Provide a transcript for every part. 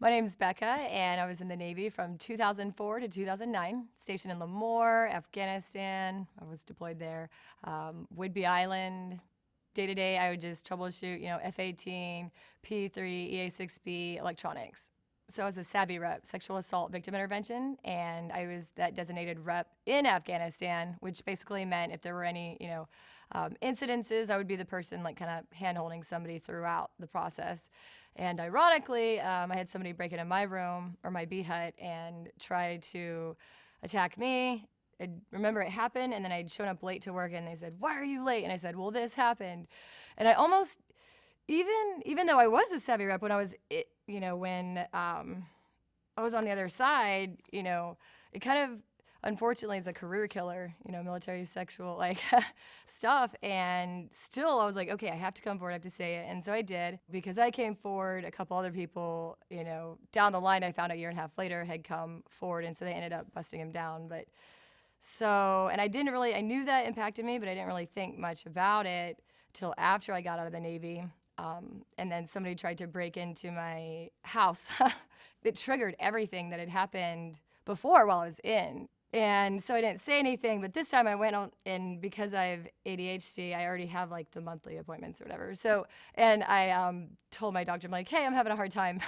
My name's Becca, and I was in the Navy from 2004 to 2009, stationed in Lemoore, Afghanistan. I was deployed there. Whidbey Island. Day to day, I would just troubleshoot, F-18, P-3, EA-6B, electronics. So I was a savvy rep, sexual assault victim intervention, and I was that designated rep in Afghanistan, which basically meant if there were any, incidences, I would be the person like kind of hand-holding somebody throughout the process. And ironically, I had somebody break into my room or my bee hut and try to attack me. I remember it happened, and then I'd shown up late to work, and they said, "Why are you late?" And I said, "Well, this happened." And I almost, even though I was a savvy rep, when I was, when I was on the other side, it kind of, unfortunately, is a career killer, military sexual stuff. And still, I was like, okay, I have to come forward, I have to say it. And so I did, because I came forward. A couple other people, down the line, I found out a year and a half later, had come forward, and so they ended up busting him down. But so, and I knew that impacted me, but I didn't really think much about it till after I got out of the Navy. And then somebody tried to break into my house. It triggered everything that had happened before while I was in. And so I didn't say anything, but this time I went on, and because I have ADHD, I already have like the monthly appointments or whatever. So, and I told my doctor, I'm like, hey, I'm having a hard time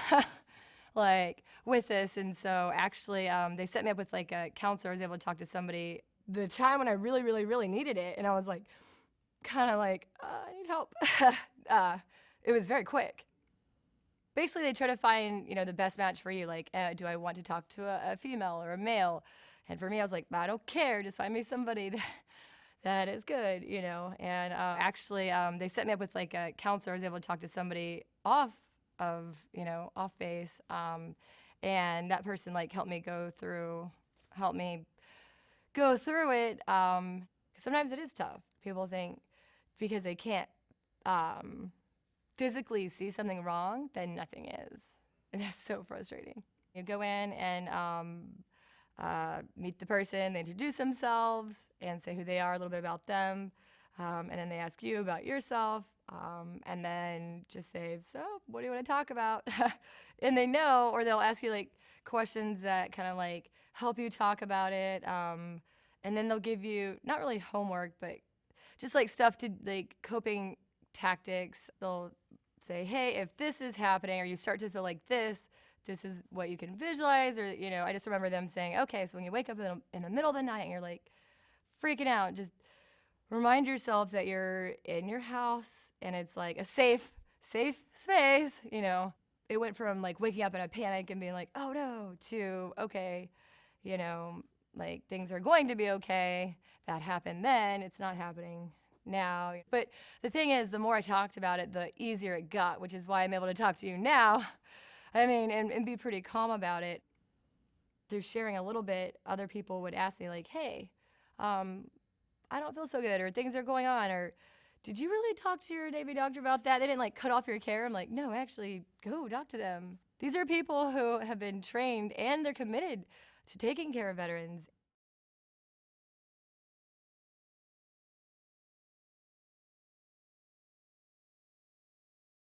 like with this. And so actually they set me up with like a counselor. I was able to talk to somebody the time when I really, really, really needed it. And I was like, kind of like, I need help. It was very quick. Basically, they try to find, the best match for you. Like, do I want to talk to a female or a male? And for me, I was like, I don't care. Just find me somebody that is good, And actually, they set me up with like a counselor. I was able to talk to somebody off base. And that person like helped me go through it. 'Cause sometimes it is tough. People think because they can't physically see something wrong, then nothing is. And that's so frustrating. You go in and meet the person, they introduce themselves and say who they are, a little bit about them, and then they ask you about yourself, and then just say, so what do you want to talk about? And they know, or they'll ask you like questions that kind of like help you talk about it, and then they'll give you, not really homework, but just like stuff to like coping tactics. They'll say, hey, if this is happening or you start to feel like this is what you can visualize. Or, I just remember them saying, okay, so when you wake up in the middle of the night and you're like freaking out, just remind yourself that you're in your house and it's like a safe space. It went from like waking up in a panic and being like, oh no, to okay, like things are going to be okay. That happened then, it's not happening now. But the thing is, the more I talked about it, the easier it got, which is why I'm able to talk to you now. I mean, and be pretty calm about it. Through sharing a little bit, other people would ask me like, hey, I don't feel so good, or things are going on, or did you really talk to your Navy doctor about that? They didn't like cut off your care. I'm like, no, actually, go talk to them. These are people who have been trained and they're committed to taking care of veterans.